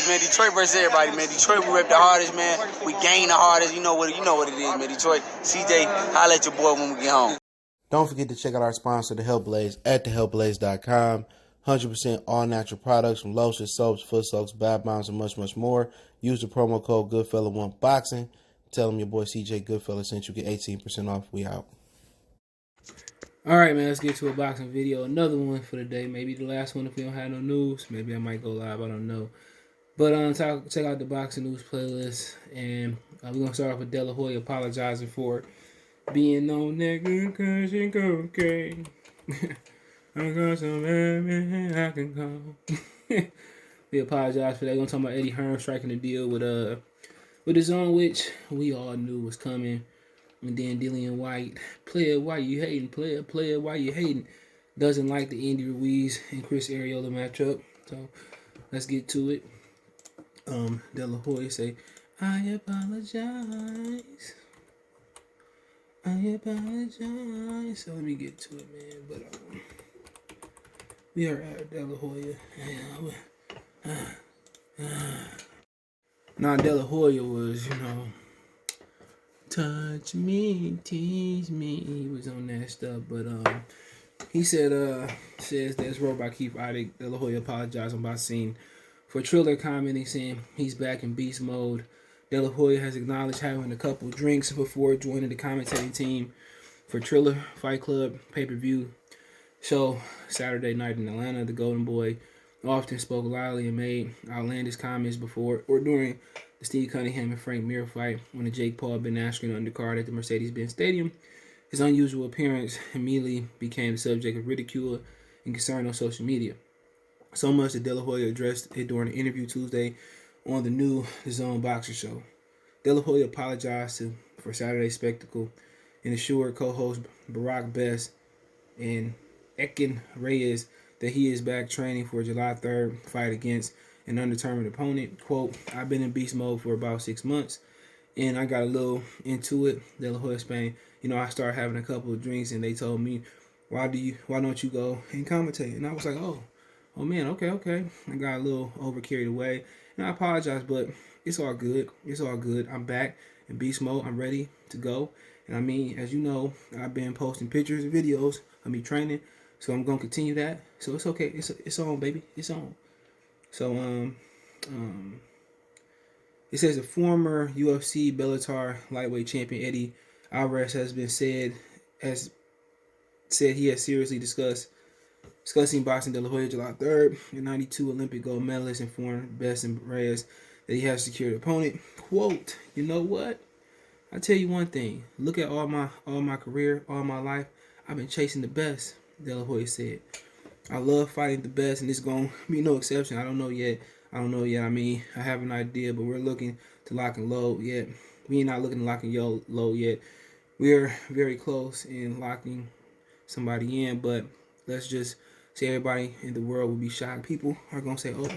man. Detroit versus everybody, man. Detroit, we rep the hardest, man. We gain the hardest. You know what it is, man. Detroit, CJ, holla at your boy when we get home. Don't forget to check out our sponsor, The Health Blaze, at thehealthblaze.com. 100% all natural products from lotions, soaps, foot soaks, bath bombs, and much, much more. Use the promo code Goodfella1Boxing. Tell them your boy CJ Goodfella sent you. Get 18% off. We out. All right, man, let's get to a boxing video. Another one for the day. Maybe the last one if we don't have no news. Maybe I might go live. I don't know. But check out the boxing news playlist. And we're going to start off with De La Hoya apologizing for being no nigga cause cocaine. I got some man I can call. We apologize for that. We're going to talk about Eddie Hearn striking a deal with his own, which we all knew was coming. And then Dillian Whyte, player, why you hating? Player, why you hating? Doesn't like the Andy Ruiz and Chris Arreola matchup. So let's get to it. De La Hoya say, I apologize. I apologize. So let me get to it, man. But we are at De La Hoya. Now De La Hoya was, touch me, tease me. He was on that stuff, but he says that's wrote by Keith Iddick. De La Hoya apologized on Boxing for Triller commenting saying he's back in beast mode. De La Hoya has acknowledged having a couple drinks before joining the commentating team for Triller Fight Club pay-per-view show Saturday night in Atlanta. The Golden Boy often spoke loudly and made outlandish comments before or during the Steve Cunningham and Frank Mir fight when the Jake Paul Ben Askren undercard at the Mercedes-Benz Stadium. His unusual appearance immediately became the subject of ridicule and concern on social media. So much that De La Hoya addressed it during an interview Tuesday on the new DAZN Boxer Show. De La Hoya apologized for Saturday's spectacle and assured co-host Barack Best and Ekin Reyes that he is back training for July 3rd fight against an undetermined opponent. Quote, I've been in beast mode for about 6 months, and I got a little into it. De La Hoya Spain, I started having a couple of drinks, and they told me, why don't you go and commentate? And I was like, oh man, okay. I got a little over carried away, and I apologize, but it's all good. It's all good. I'm back in beast mode. I'm ready to go. And I mean, as you know, I've been posting pictures and videos of me training, so I'm gonna continue that. So it's okay. It's on, baby. It's on. So it says the former UFC Bellator lightweight champion Eddie Alvarez has said he has seriously discussing boxing De La Hoya July 3rd. The 92 Olympic gold medalist informed Best and Reyes that he has secured an opponent. Quote, you know what? I tell you one thing. Look at all my career, all my life. I've been chasing the best, De La Hoya said. I love fighting the best, and it's going to be no exception. I don't know yet. I mean, I have an idea, but we're looking to lock and load yet. We ain't not looking to lock and load yet. We're very close in locking somebody in, but let's just say everybody in the world will be shocked. People are going to say, oh,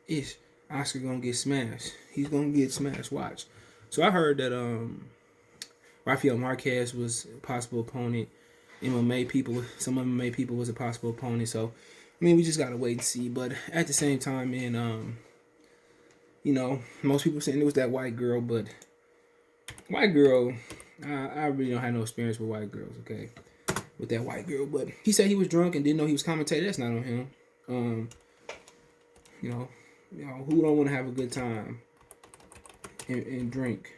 it's Oscar going to get smashed. He's going to get smashed. Watch. So I heard that Rafael Marquez was a possible opponent. Some MMA people was a possible opponent. So, I mean, we just got to wait and see. But at the same time, man, most people saying it was that white girl. But white girl, I really don't have no experience with white girls, okay? With that white girl. But he said he was drunk and didn't know he was commentating. That's not on him. Who don't want to have a good time and drink?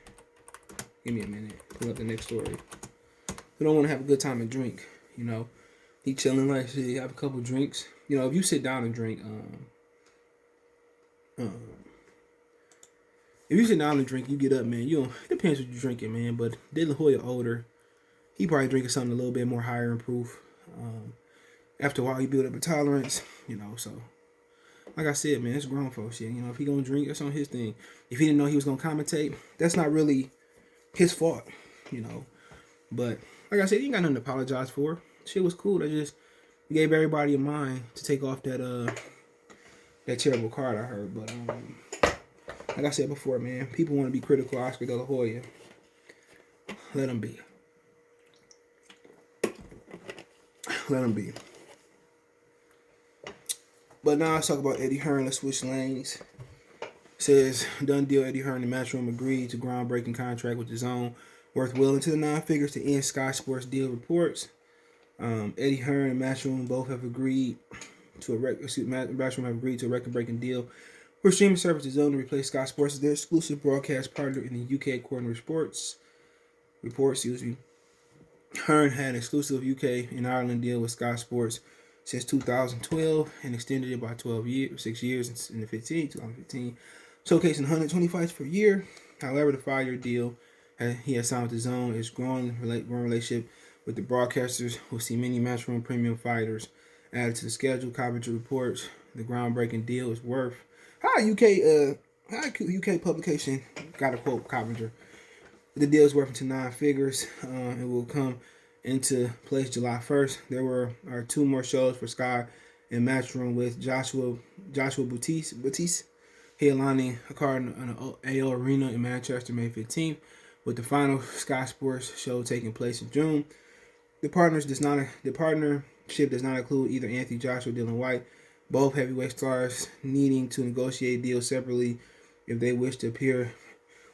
Give me a minute. Pull up the next story. Who don't want to have a good time and drink? He chilling like shit. Have a couple drinks. If you sit down and drink, you get up, man. It depends what you're drinking, man. But De La Hoya older, he probably drinking something a little bit more higher in proof. After a while, you build up a tolerance, So, like I said, man, it's grown folks shit. If he gonna drink, that's on his thing. If he didn't know he was gonna commentate, that's not really his fault, But like I said, he ain't got nothing to apologize for. Shit was cool. That just gave everybody a mind to take off that terrible card I heard. But like I said before, man, people want to be critical of Oscar De La Hoya. Let them be. Let them be. But now let's talk about Eddie Hearn. Let's switch lanes. Says, done deal. Eddie Hearn and Matchroom agreed to groundbreaking contract with the Zone, worth well into the 9 figures to end Sky Sports deal. Reports. Eddie Hearn and Matchroom both have agreed to Matchroom have agreed to a record-breaking deal for streaming service The Zone to replace Sky Sports as their exclusive broadcast partner in the UK, according to reports. Hearn had an exclusive UK and Ireland deal with Sky Sports since 2012 and extended it by 6 years in 2015, showcasing 120 fights per year. However, the 5-year deal he has signed with the Zone is growing relationship with the broadcasters. Will see many Matchroom premium fighters added to the schedule. Coventry reports the groundbreaking deal is worth. How UK publication got to quote Coventry. The deal is worth into 9 figures. It will come into place July 1st. There are 2 more shows for Sky and Matchroom with Joshua Batiste headlining a card in an AO Arena in Manchester May 15th, with the final Sky Sports show taking place in June. The partnership does not include either Anthony Joshua or Dylan Whyte, both heavyweight stars needing to negotiate deals separately if they wish to appear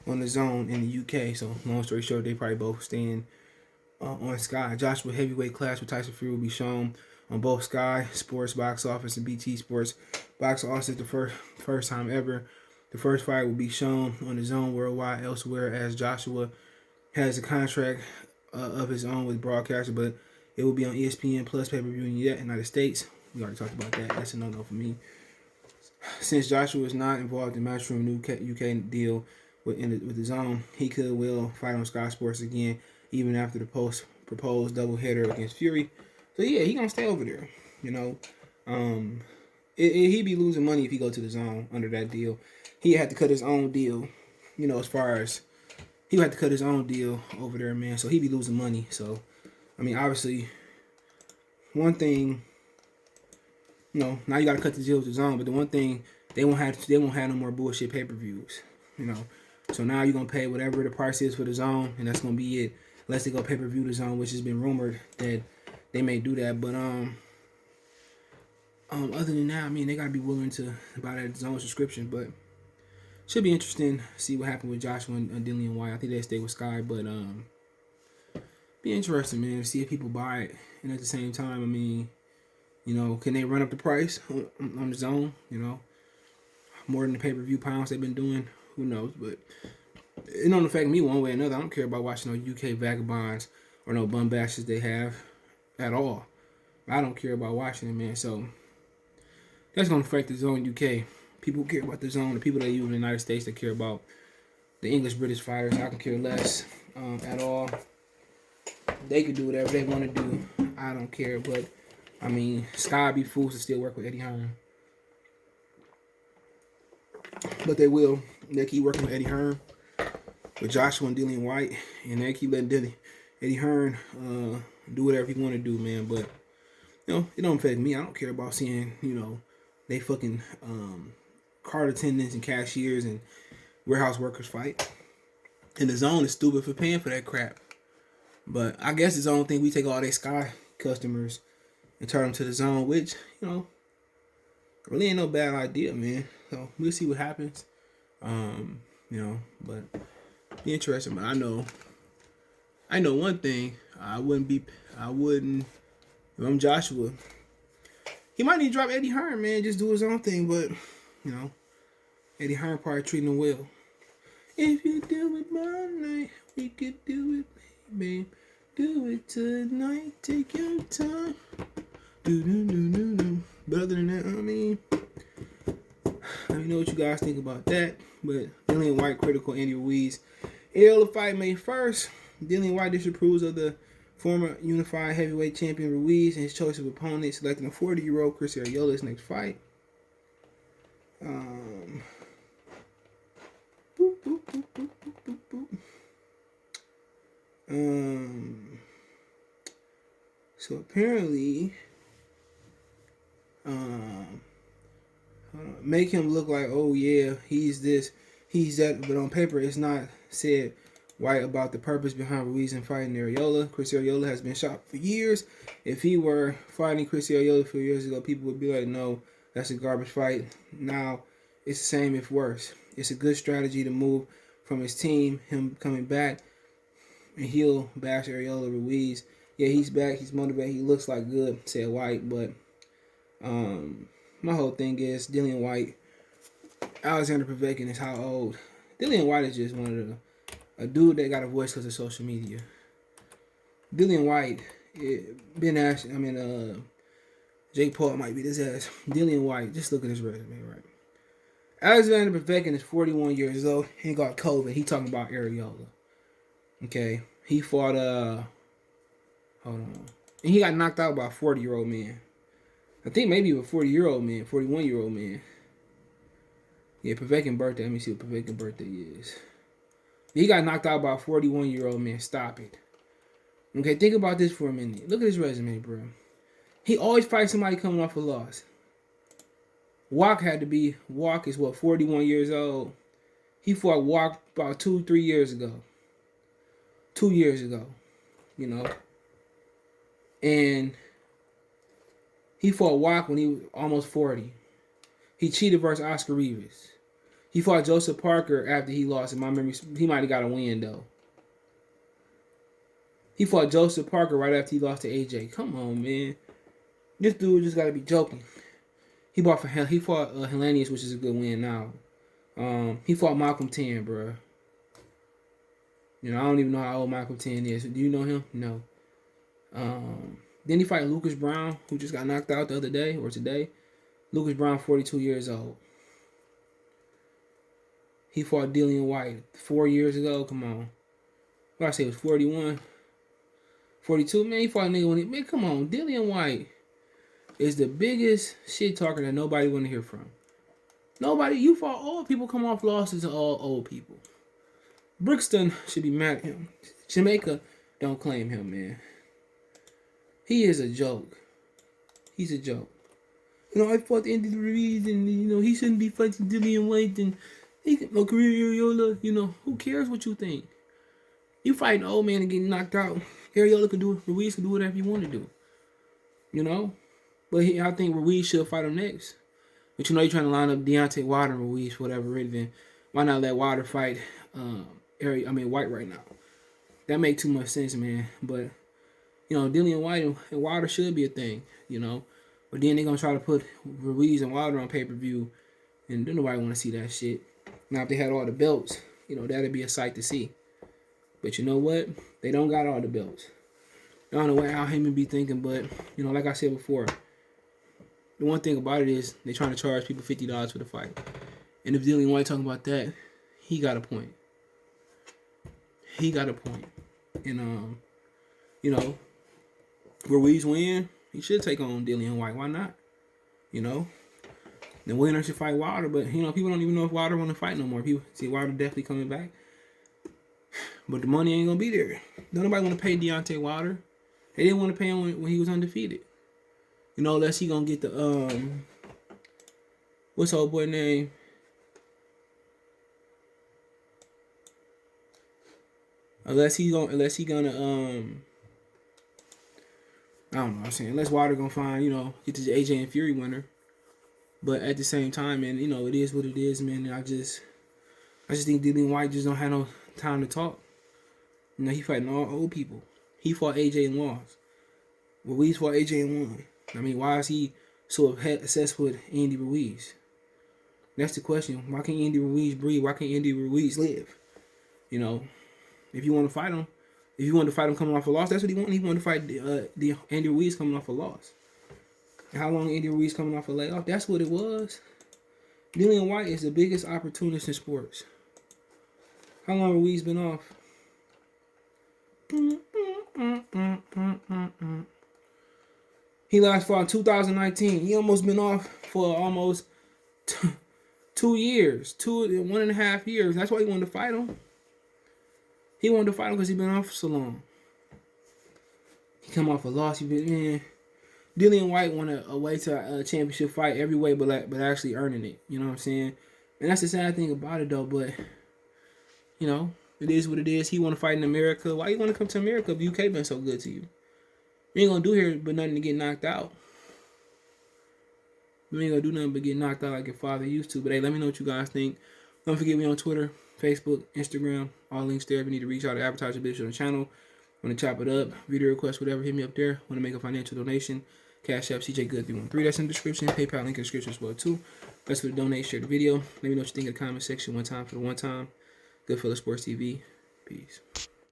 on the Zone in the UK. So long story short, they probably both staying on Sky. Joshua heavyweight clash with Tyson Fury will be shown on both Sky Sports Box Office and BT Sports Box Office the first time ever. The first fight will be shown on the Zone worldwide elsewhere, as Joshua has a contract of his own with broadcaster, but it will be on ESPN Plus pay-per-view in the United States. We already talked about that. That's a no-no for me. Since Joshua is not involved in Matchroom new UK deal with the Zone, he will fight on Sky Sports again, even after the proposed doubleheader against Fury. So yeah, he gonna stay over there. You know, he'd be losing money if he go to the Zone under that deal. He had to cut his own deal. You know, as far as he had to cut his own deal over there, man. So he'd be losing money. So, I mean, obviously, one thing, you know, now you got to cut the deal with the Zone. But the one thing, they won't have no more bullshit pay-per-views. You know, so now you're gonna pay whatever the price is for the Zone, and that's gonna be it. Unless they go pay-per-view the Zone, which has been rumored that they may do that. But other than that, I mean, they gotta be willing to buy that Zone subscription. But should be interesting to see what happened with Joshua and Dillian Whyte. I think they stay with Sky, but be interesting, man, to see if people buy it. And at the same time, I mean, you know, can they run up the price on the Zone? You know, more than the pay-per-view pounds they've been doing. Who knows? But it don't affect me one way or another. I don't care about watching no UK vagabonds or no bum bashes they have at all. I don't care about watching it, man. So that's gonna affect the Zone UK. People who care about the Zone, the people that live in the United States that care about the English-British fighters, I can care less at all. They can do whatever they want to do. I don't care. But, I mean, Sky be fools to still work with Eddie Hearn. But they will. They keep working with Eddie Hearn, with Joshua and Dillian Whyte, and they keep letting Eddie Hearn do whatever he want to do, man. But, you know, it don't affect me. I don't care about seeing, you know, they fucking card attendants and cashiers and warehouse workers fight. And the Zone is stupid for paying for that crap. But I guess the Zone think we take all their Sky customers and turn them to the Zone, which, you know, really ain't no bad idea, man. So we'll see what happens. You know, but be interesting. But I know one thing. I wouldn't if I'm Joshua. He might need to drop Eddie Hearn, man. Just do his own thing, but you know, Eddie Hearn probably treating him well. If you do it my night, we could do it, baby. Do it tonight. Take your time. Do. But other than that, I mean, let me know what you guys think about that. But Dillian Whyte critical Andy Ruiz. The fight May 1st. Dillian Whyte disapproves of the former unified heavyweight champion Ruiz and his choice of opponent, selecting a 40-year-old Chris Ariola's next fight. So apparently, make him look like, oh yeah, he's this, he's that, but on paper it's not said Whyte about the purpose behind Ruiz and fighting Ariola. Chris Ariola has been shot for years. If he were fighting Chris Ariola a few years ago, people would be like, no, that's a garbage fight. Now, it's the same if worse. It's a good strategy to move from his team, him coming back, and he'll bash Arreola Ruiz. Yeah, he's back. He's motivated. He looks like good, said Whyte. But my whole thing is Dillian Whyte. Alexander Povetkin is how old? Dillian Whyte is just one of a dude that got a voice because of social media. Dillian Whyte, Ben Ash, Jake Paul might beat his ass. Dillian Whyte, just look at his resume, right? Alexander Povetkin is 41 years old. He got COVID. He talking about Arreola. Okay, he fought hold on, and he got knocked out by a 40-year-old man. I think maybe a 40-year-old man, 41-year-old man. Yeah, Povetkin birthday. Let me see what Povetkin birthday is. He got knocked out by a 41-year-old man. Stop it. Okay, think about this for a minute. Look at his resume, bro. He always fights somebody coming off a loss. Whyte is what, 41 years old? He fought Whyte about 2-3 years ago. 2 years ago, you know. And he fought Whyte when he was almost 40. He cheated versus Oscar Rivas. He fought Joseph Parker after he lost. In my memory, he might have got a win, though. He fought Joseph Parker right after he lost to AJ. Come on, man. This dude just got to be joking. He fought Hellenius, which is a good win now. He fought Malcolm 10, bro. You know, I don't even know how old Malcolm 10 is. Do you know him? No. Then he fight Lucas Brown, who just got knocked out the other day or today. Lucas Brown, 42 years old. He fought Dillian Whyte 4 years ago. Come on. What I say, it was 41? 42? Man, he fought a nigga when he... Man, come on. Dillian Whyte is the biggest shit talker that nobody want to hear from. Nobody. You fought old people, come off losses to all old people. Brixton should be mad at him. Jamaica don't claim him, man. He is a joke. He's a joke. You know, I fought Andy Ruiz, and you know he shouldn't be fighting Dillian Whyte, and he can no career Arreola. You know, who cares what you think? You fight an old man and getting knocked out. Arreola can do it. Ruiz can do whatever you want to do. You know, but I think Ruiz should fight him next. But you know, you're trying to line up Deontay Wilder and Ruiz for whatever reason. Why not let Wilder fight Whyte right now? That make too much sense, man. But you know, Dillian Whyte and Wilder should be a thing. You know. But then they're going to try to put Ruiz and Wilder on pay-per-view. And then nobody want to see that shit. Now, if they had all the belts, you know, that'd be a sight to see. But you know what? They don't got all the belts. I don't know how him be thinking, but, you know, like I said before, the one thing about it is they're trying to charge people $50 for the fight. And if Dillian Whyte talking about that, he got a point. He got a point. And, you know, Ruiz win. He should take on Dillian Whyte. Why not? You know? The winner should fight Wilder, but, you know, people don't even know if Wilder want to fight no more. People see Wilder definitely coming back. But the money ain't going to be there. Don't nobody want to pay Deontay Wilder. They didn't want to pay him when he was undefeated. You know, unless he going to get the, what's the old boy name? Unless he gonna I don't know. I'm saying unless Wilder gonna find, you know, get the AJ and Fury winner. But at the same time, man, you know, it is what it is, man. I just think Dillian Whyte just don't have no time to talk. You know, he fighting all old people. He fought AJ and lost. Ruiz fought AJ and won. I mean, why is he so obsessed with Andy Ruiz? That's the question. Why can't Andy Ruiz breathe? Why can't Andy Ruiz live? You know, if you want to fight him. If you wanted to fight him coming off a loss, that's what he wanted. He wanted to fight the Andy Ruiz coming off a loss. And how long Andy Ruiz coming off a layoff? That's what it was. Dillian Whyte is the biggest opportunist in sports. How long Ruiz been off? He last fought in 2019. He almost been off for almost 2 years. 1.5 years. That's why he wanted to fight him. He wanted to fight him because he been off so long. He come off a loss. Man, Dillian Whyte wanted a way to a championship fight every way, but actually earning it. You know what I'm saying? And that's the sad thing about it, though. But you know, it is what it is. He want to fight in America. Why you want to come to America if UK been so good to you? You ain't gonna do here but nothing to get knocked out. You ain't gonna do nothing but get knocked out like your father used to. But hey, let me know what you guys think. Don't forget me on Twitter, Facebook, Instagram, all links there. If you need to reach out to advertise your business on the channel, want to chop it up, video request, whatever, hit me up there. Want to make a financial donation, Cash App CJ Good 313. That's in the description. PayPal link in the description as well too. That's for the donate. Share the video. Let me know what you think in the comment section. One time for the one time. Goodfellas Sports TV. Peace.